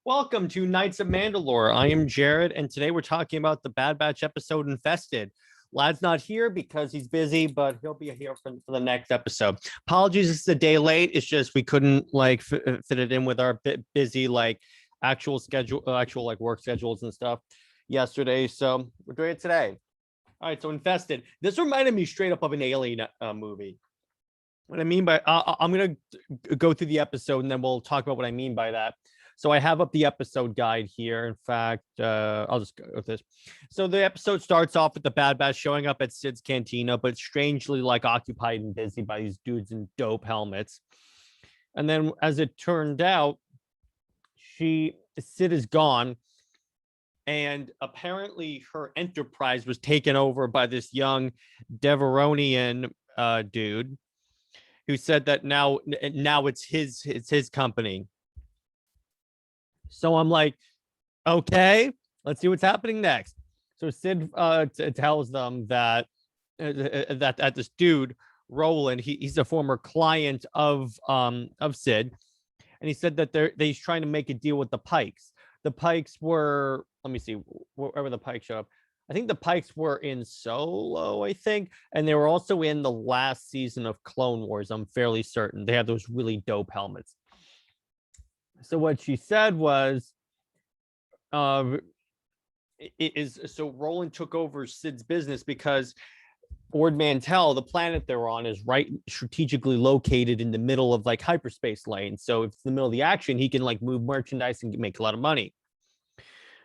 Welcome to Knights of Mandalore. I am Jared, and today we're talking about the Bad Batch episode Infested. Lad's not here because he's busy, but he'll be here for the next episode. Apologies, it's a day late. It's just we couldn't fit it in with our busy actual schedule, actual work schedules and stuff yesterday. So we're doing it today. All right, so Infested. This reminded me straight up of an Alien movie. What I mean by I'm gonna go through the episode and then we'll talk about what I mean by that. So I have up the episode guide here. In fact, I'll just go with this. So the episode starts off with the Bad Batch showing up at Sid's cantina, but strangely occupied and busy by these dudes in dope helmets. And then, as it turned out, Sid is gone, and apparently her enterprise was taken over by this young Deveronian dude who said that now it's his company. So I'm like, okay, let's see what's happening next. So Sid tells them that this dude Roland, he's a former client of Sid, and he said that he's trying to make a deal with the Pikes. The Pikes were, let me see, wherever the Pikes show up. I think the Pikes were in Solo, I think, and they were also in the last season of Clone Wars. I'm fairly certain they have those really dope helmets. So what she said was, so Roland took over Sid's business because Ord Mantell, the planet they're on, is right strategically located in the middle of hyperspace lanes. So if it's in the middle of the action, he can move merchandise and make a lot of money.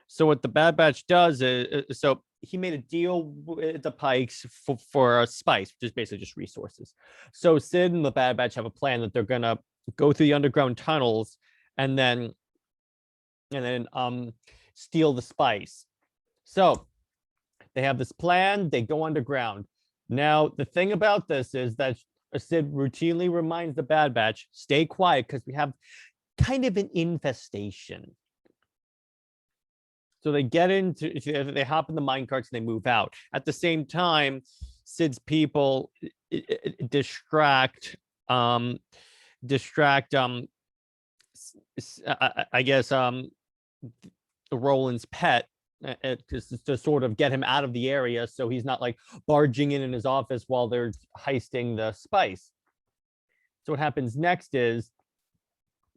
So what the Bad Batch does is, so he made a deal with the Pikes for spice, which is basically just resources. So Sid and the Bad Batch have a plan that they're gonna go through the underground tunnels and then steal the spice. So they have this plan. They go underground. Now, the thing about this is that Sid routinely reminds the Bad Batch, stay quiet because we have kind of an infestation. So they hop in the minecarts and they move out. At the same time, Sid's people distract I guess Roland's pet to sort of get him out of the area so he's not barging in his office while they're heisting the spice. So what happens next is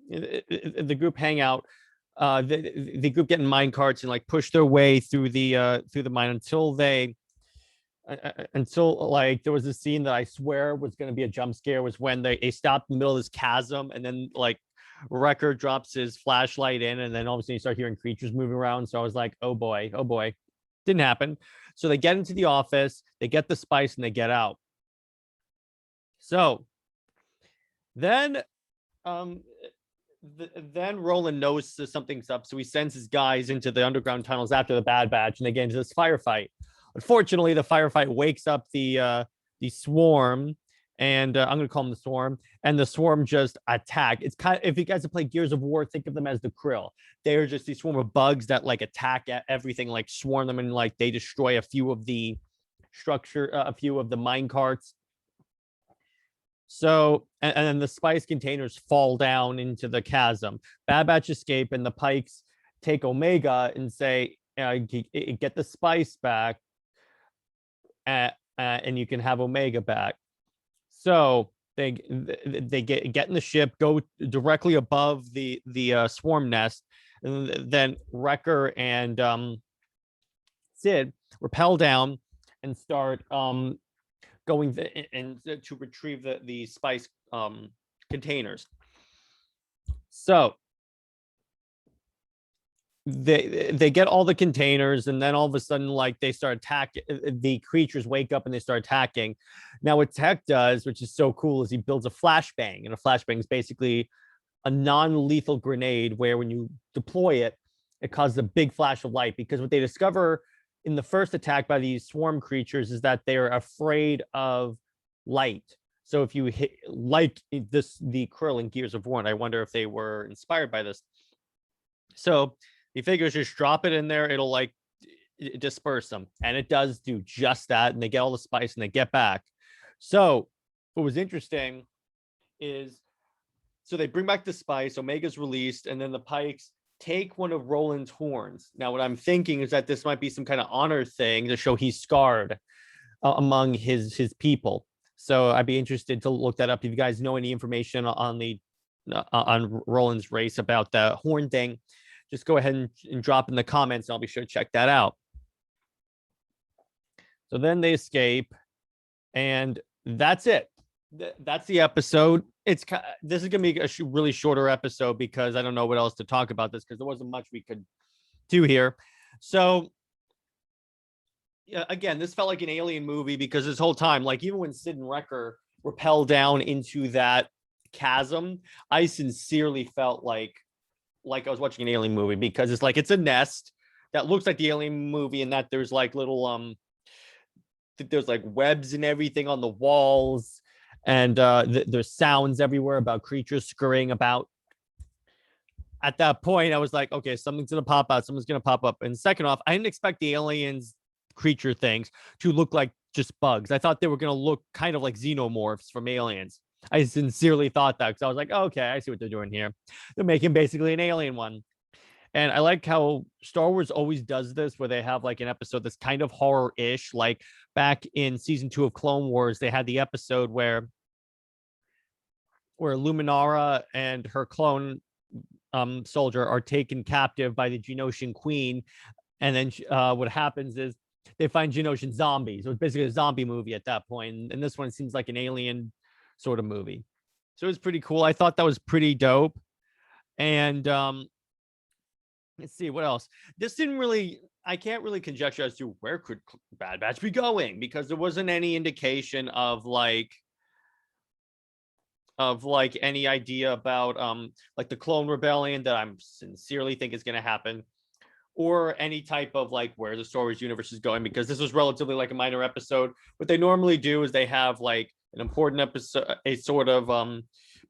the group hang out. The group get in mine carts and push their way through the mine until there was a scene that I swear was going to be a jump scare, was when they stopped in the middle of this chasm and then Wrecker drops his flashlight in, and then all of a sudden you start hearing creatures moving around. So I was like, oh boy. Didn't happen. So they get into the office, they get the spice, and they get out. So then Roland knows something's up, so he sends his guys into the underground tunnels after the Bad Batch, and they get into this firefight. Unfortunately, the firefight wakes up the swarm, and I'm going to call them the swarm, and the swarm just attack. It's kind of, if you guys have played Gears of War, think of them as the Krill. They are just these swarm of bugs that attack everything, swarm them, and they destroy a few of the mine carts. So, and then the spice containers fall down into the chasm. Bad Batch escape, and the Pikes take Omega and say, get the spice back, and you can have Omega back. So they get in the ship, go directly above the swarm nest, and then Wrecker and Sid rappel down and start going to retrieve the spice containers. So they get all the containers, and then all of a sudden they start attacking. The creatures wake up and they start attacking. Now what Tech does, which is so cool, is he builds a flashbang, and a flashbang is basically a non-lethal grenade where when you deploy it, it causes a big flash of light. Because what they discover in the first attack by these swarm creatures is that they're afraid of light. So if you hit the Krill in Gears of War, and I wonder if they were inspired by this. So he figures just drop it in there, it'll disperse them. And it does do just that. And they get all the spice and they get back. So what was interesting is, so they bring back the spice, Omega's released, and then the Pikes take one of Roland's horns. Now, what I'm thinking is that this might be some kind of honor thing to show he's scarred among his people. So I'd be interested to look that up. If you guys know any information on Roland's race about the horn thing, just go ahead and drop in the comments, and I'll be sure to check that out. So then they escape, and that's it. That's the episode. This is gonna be a really shorter episode because I don't know what else to talk about this, because there wasn't much we could do here. So yeah, again, this felt like an alien movie because this whole time, like even when Sid and Wrecker rappel down into that chasm, I sincerely felt like I was watching an alien movie, because it's like it's a nest that looks like the alien movie, and that there's like little there's like webs and everything on the walls, and there's sounds everywhere about creatures scurrying about. At that point, I was like, okay, something's gonna pop out, something's gonna pop up. And second off, I didn't expect the aliens creature things to look like just bugs. I thought they were gonna look kind of like xenomorphs from Aliens. I sincerely thought that, because I was like, oh, okay, I see what they're doing here. They're making basically an alien one. And I like how Star Wars always does this, where they have like an episode that's kind of horror-ish. Like back in season 2 of Clone Wars, they had the episode where Luminara and her clone soldier are taken captive by the Geonosian queen. And then what happens is they find Geonosian zombies. So it's basically a zombie movie at that point. And this one seems like an alien sort of movie. So it was pretty cool. I thought that was pretty dope. And let's see what else. This didn't really, I can't really conjecture as to where could Bad Batch be going, because there wasn't any indication of like any idea about like the Clone Rebellion that I'm sincerely think is going to happen, or any type of like where the Star Wars universe is going, because this was relatively like a minor episode. What they normally do is they have like an important episode, a sort of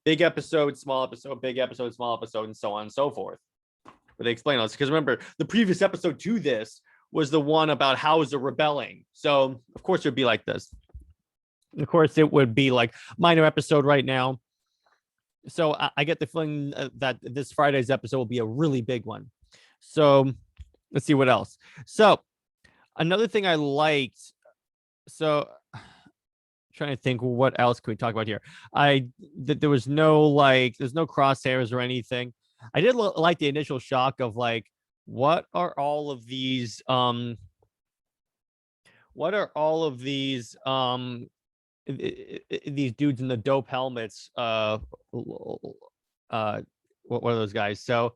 big episode, small episode, big episode, small episode, and so on and so forth. Where they explain all this, because remember, the previous episode to this was the one about Hauser rebelling. So of course it would be like this. Of course it would be like minor episode right now. So I get the feeling that this Friday's episode will be a really big one. So let's see what else. So another thing I liked. So trying to think what else can we talk about here. There was no there's no crosshairs or anything. I did like the initial shock of like, what are all of these these dudes in the dope helmets, what are those guys? So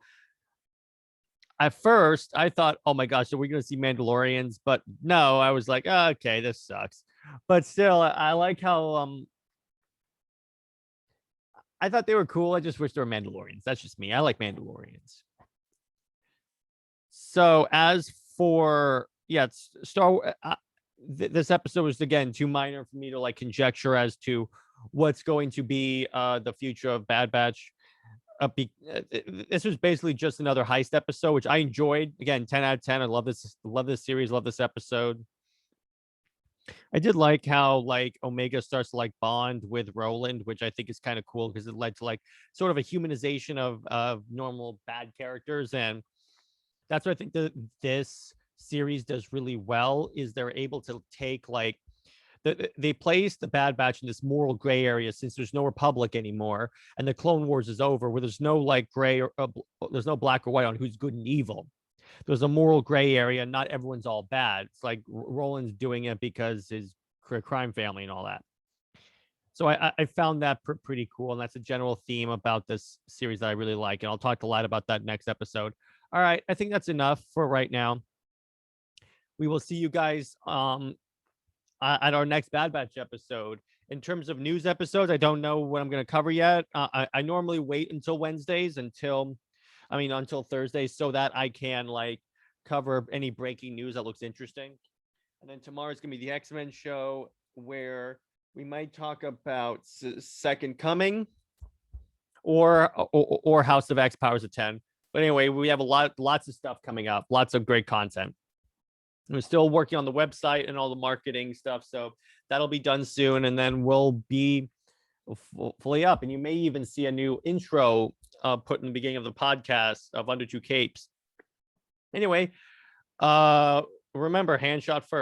at first I thought, oh my gosh, are we going to see Mandalorians? But no, I was like, oh, okay, this sucks. But still, I like how I thought they were cool. I just wish they were Mandalorians. That's just me. I like Mandalorians. So as for it's Star this episode was again too minor for me to like conjecture as to what's going to be the future of Bad Batch. This was basically just another heist episode, which I enjoyed. Again, 10 out of 10. I love this series, love this episode. I did like how like Omega starts to like bond with Roland, which I think is kind of cool, because it led to like sort of a humanization of normal bad characters. And that's what I think this series does really well, is they're able to take like they place the Bad Batch in this moral gray area, since there's no Republic anymore and the Clone Wars is over, where there's no like gray or there's no black or white on who's good and evil. There's a moral gray area. Not everyone's all bad. It's like Roland's doing it because his crime family and all that. So I found that pretty cool, and that's a general theme about this series that I really like, and I'll talk a lot about that next episode. All right, I think that's enough for right now. We will see you guys at our next Bad Batch episode. In terms of news episodes, I don't know what I'm going to cover yet. I normally wait until Wednesdays, until Thursdays, so that I can like cover any breaking news that looks interesting. And then tomorrow's going to be the X-Men show, where we might talk about Second Coming or House of X Powers of 10. But anyway, we have lots of stuff coming up, lots of great content. We're still working on the website and all the marketing stuff, so that'll be done soon, and then we'll be fully up. And you may even see a new intro put in the beginning of the podcast of Under Two Capes. Anyway, remember, hand shot first.